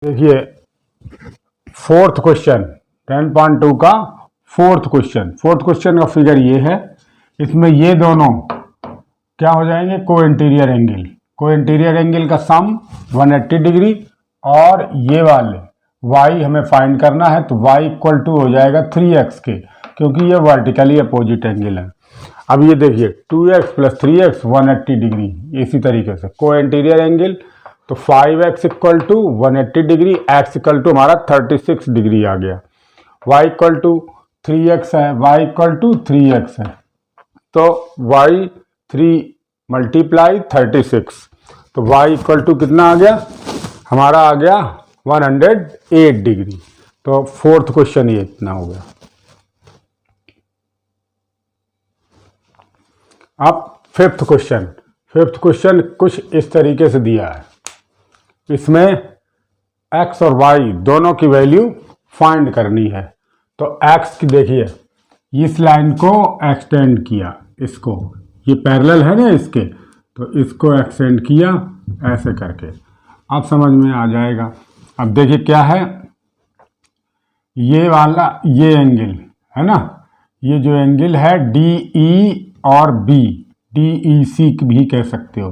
देखिए fourth question 10.2 का fourth question का फिगर ये है। इसमें ये दोनों क्या हो जाएंगे, को इंटीरियर एंगल का सम 180 डिग्री और ये वाले y हमें फाइंड करना है तो y इक्वल टू हो जाएगा 3x के, क्योंकि ये वर्टिकली अपोजिट एंगल है। अब ये देखिए 2x प्लस 3x 180 डिग्री, इसी तरीके से को इंटीरियर एंगल तो 5x equal to 180 degree, x equal to हमारा 36 डिग्री आ गया, y इक्वल टू 3x है, y इक्वल टू 3x है, तो y 3 मल्टीप्लाई 36, तो y इक्वल टू कितना आ गया, हमारा आ गया 108 डिग्री। तो फोर्थ क्वेश्चन ये इतना हो गया। अब फिफ्थ क्वेश्चन कुछ इस तरीके से दिया है। इसमें x और y दोनों की वैल्यू फाइंड करनी है। तो x की देखिए, इस लाइन को एक्सटेंड किया, इसको, ये पैरेलल है ना इसके, तो इसको एक्सटेंड किया ऐसे करके, अब समझ में आ जाएगा। अब देखिए क्या है, ये वाला ये एंगल है ना, ये जो एंगल है DE और B, DEC भी कह सकते हो,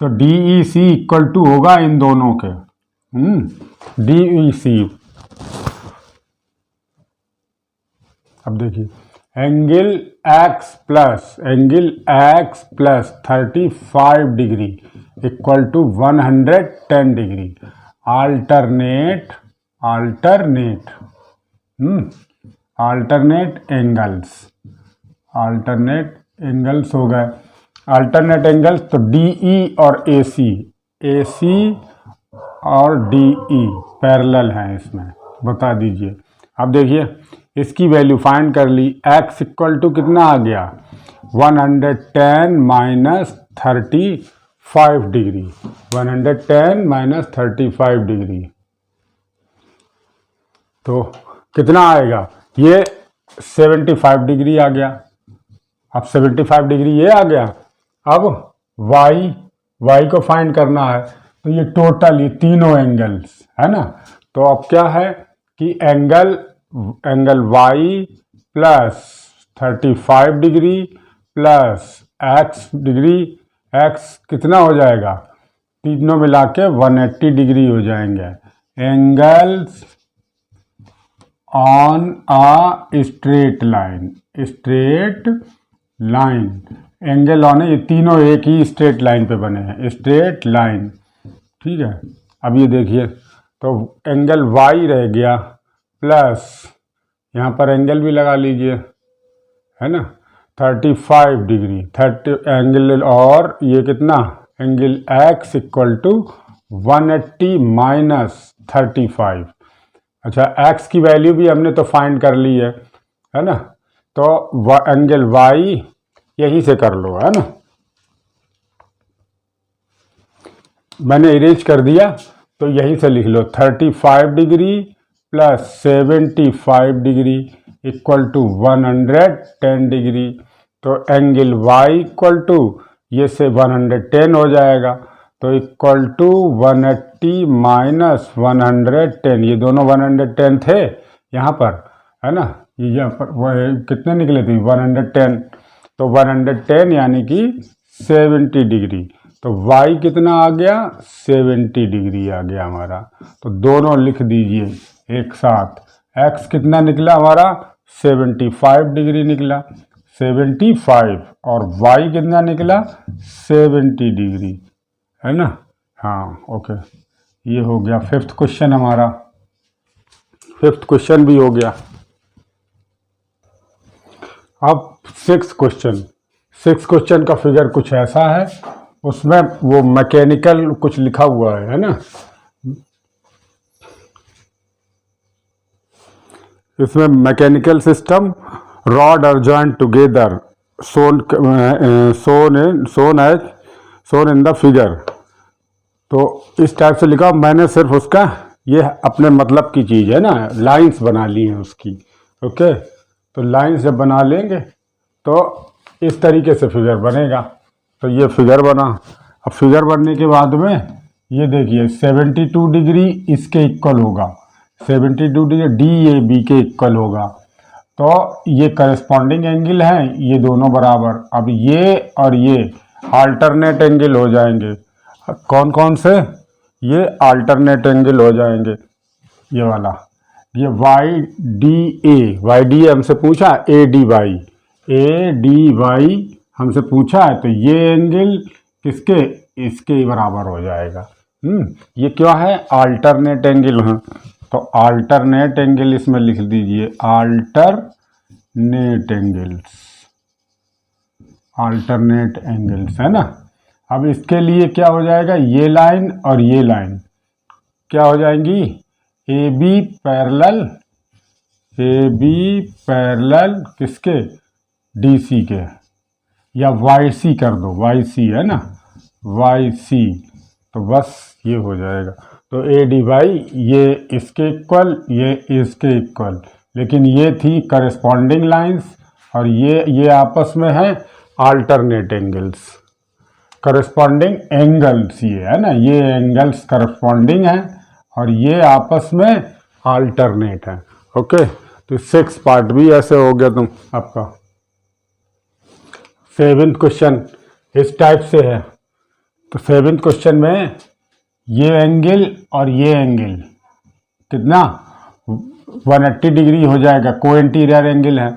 तो DEC इक्वल टू होगा इन दोनों के DEC। अब देखिए angle x plus 35 degree equal to 110 degree. Alternate angles हो गए। अल्टरनेट एंगल्स तो DE और AC और DE पैरेलल हैं, इसमें बता दीजिए। अब देखिए इसकी वैल्यू फाइंड कर ली, x इक्वल टू कितना आ गया 110 माइनस 35 डिग्री, 110 माइनस 35 डिग्री, तो कितना आएगा, ये 75 डिग्री आ गया। अब 75 डिग्री ये आ गया। अब y को फाइंड करना है, तो ये टोटल ये तीनों एंगल्स है ना, तो अब क्या है कि angle y plus 35 degree plus x degree, x कितना हो जाएगा, तीनों मिला के 180 डिग्री हो जाएंगे। Angles on a straight line, angle on, ये तीनों एक ही स्ट्रेट लाइन पे बने हैं, स्ट्रेट लाइन, ठीक है। अब ये देखिए, तो एंगल y रह गया प्लस यहाँ पर एंगल भी लगा लीजिए, है ना, 35 डिग्री, 30 एंगल, और ये कितना angle x equal to 180 minus 35। अच्छा, x की वैल्यू भी हमने तो फाइंड कर ली है ना, तो एंगल y यहीं से कर लो, है ना, मैंने इरेज कर दिया, तो यहीं से लिख लो 35 degree plus 75 degree equal to 110 degree, तो एंगल y इक्वल टू ये से 110 हो जाएगा, तो इक्वल टू 180 माइनस 110, ये दोनों 110 थे यहाँ पर, है ना, ये यहाँ पर कितने निकले थे 110, तो 110 यानी कि 70 डिग्री, तो y कितना आ गया 70 डिग्री आ गया हमारा। तो दोनों लिख दीजिए एक साथ, x कितना निकला हमारा 75 डिग्री निकला, 75, और y कितना निकला 70 डिग्री, है ना। हाँ ओके, ये हो गया फिफ्थ क्वेश्चन हमारा, फिफ्थ क्वेश्चन भी हो गया। अब सिक्स्थ क्वेश्चन का फिगर कुछ ऐसा है, उसमें वो मैकेनिकल कुछ लिखा हुआ है ना, इसमें mechanical system rod are joint together shown in the figure, तो इस टाइप से लिखा। मैंने सिर्फ उसका ये अपने मतलब की चीज़ है ना, लाइंस बना ली हैं उसकी, ओके, तो लाइंस जब बना लेंगे तो इस तरीके से फिगर बनेगा। तो ये फिगर बना। अब फिगर बनने के बाद में ये देखिए 72 डिग्री इसके इक्वल होगा, 72 डिग्री डी ए बी के इक्वल होगा। तो ये करस्पॉन्डिंग एंगल हैं, ये दोनों बराबर। अब ये और ये अल्टरनेट एंगल हो जाएंगे। कौन कौन से? ये अल्टरनेट एंगल हो जाएंगे। ये वाला, ये वाई डी ए हमसे पूछा, ए डी वाई हमसे पूछा है, तो ये एंगल किसके? इसके बराबर हो जाएगा। ये क्या है? अल्टरनेट एंगल है। तो अल्टरनेट एंगल इसमें लिख दीजिए, अल्टरनेट एंगल्स है ना। अब इसके लिए क्या हो जाएगा? ये लाइन और ये लाइन क्या हो जाएंगी? ए बी पैरेलल किसके? डी सी के, या वाई सी कर दो, वाई सी है ना, वाई सी। तो बस ये हो जाएगा। तो ए डी वाई ये इसके इक्वल, ये इसके इक्वल, लेकिन ये थी करस्पॉन्डिंग लाइंस और ये आपस में है अल्टरनेट एंगल्स। करस्पॉन्डिंग एंगल्स ये है ना, ये एंगल्स करस्पॉन्डिंग है और ये आपस में अल्टरनेट है। ओके, तो 6 पार्ट भी ऐसे हो गया तुम आपका। 7th क्वेश्चन इस टाइप से है। तो 7th क्वेश्चन में ये एंगल और ये एंगल कितना? 180 डिग्री हो जाएगा। को इंटीरियर एंगल है,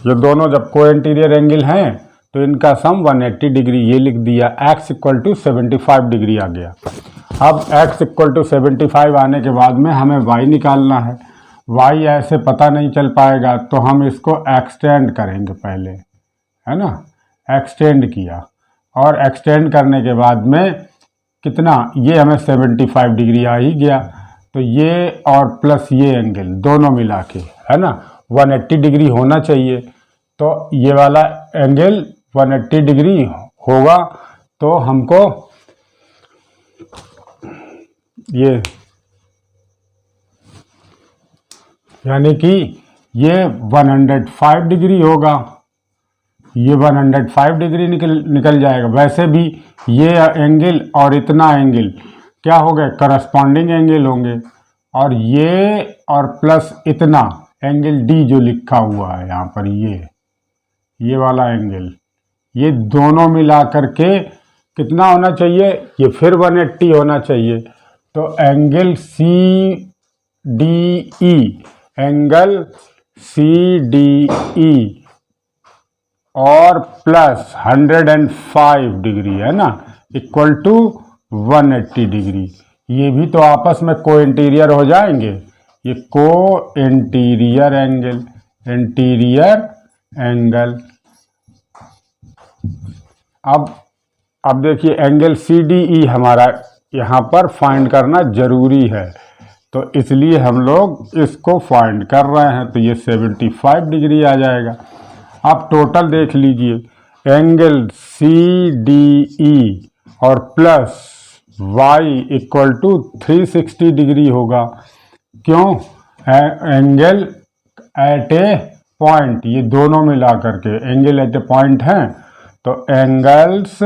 ये दोनों जब को इंटीरियर एंगल हैं तो इनका सम 180 डिग्री। ये लिख दिया। x इक्वल टू 75 डिग्री आ गया। अब x इक्वल टू 75 आने के बाद में हमें y निकालना है। y ऐसे पता नहीं चल पाएगा, तो हम इसको एक्सटेंड करेंगे पहले, है ना। एक्सटेंड किया और एक्सटेंड करने के बाद में कितना? ये हमें 75 डिग्री आ ही गया। तो ये और प्लस ये एंगल दोनों मिला के, है ना, 180 डिग्री होना चाहिए। तो ये वाला एंगल 180 डिग्री होगा। तो हमको ये यानी कि ये 105 डिग्री होगा, ये 105 डिग्री निकल जाएगा। वैसे भी ये एंगल और इतना एंगल क्या हो गए? करस्पॉन्डिंग एंगल होंगे। और ये और प्लस इतना एंगल डी जो लिखा हुआ है यहाँ पर, ये वाला एंगल, ये दोनों मिला करके कितना होना चाहिए? ये फिर 180 होना चाहिए। तो एंगल सी डी ई और प्लस 105 डिग्री है ना, इक्वल टू 180 डिग्री। ये भी तो आपस में को इंटीरियर हो जाएंगे। ये को इंटीरियर एंगल। अब देखिए एंगल सी डी ई हमारा यहाँ पर फाइंड करना जरूरी है, तो इसलिए हम लोग इसको फाइंड कर रहे हैं। तो ये 75 डिग्री आ जाएगा। आप टोटल देख लीजिए, एंगल सी डी ई और plus y equal to 360 degree होगा। क्यों? एंगल एट ए पॉइंट, ये दोनों मिला करके एंगल एट ए पॉइंट हैं। तो angles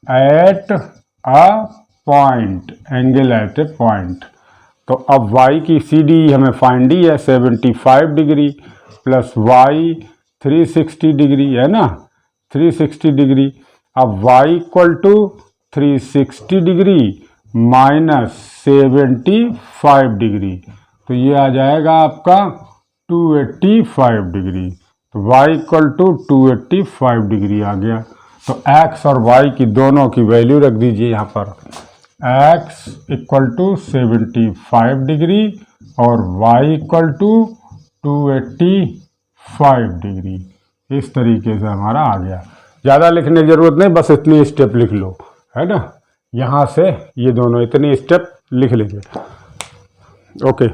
at a point, angle at a point. तो अब y की सी डी हमें फाइंड ही है 75 डिग्री प्लस y 360 डिग्री, है ना, 360 डिग्री। अब y equal to 360 degree minus 75 degree, तो ये आ जाएगा आपका 285 डिग्री। तो y इक्वल टू 285 डिग्री आ गया। तो x और y की दोनों की वैल्यू रख दीजिए यहाँ पर। x इक्वल टू 75 डिग्री और y इक्वल टू 285 डिग्री। इस तरीके से हमारा आ गया। ज़्यादा लिखने की ज़रूरत नहीं, बस इतनी स्टेप लिख लो, है ना। यहाँ से ये दोनों इतनी स्टेप लिख लेंगे। ओके।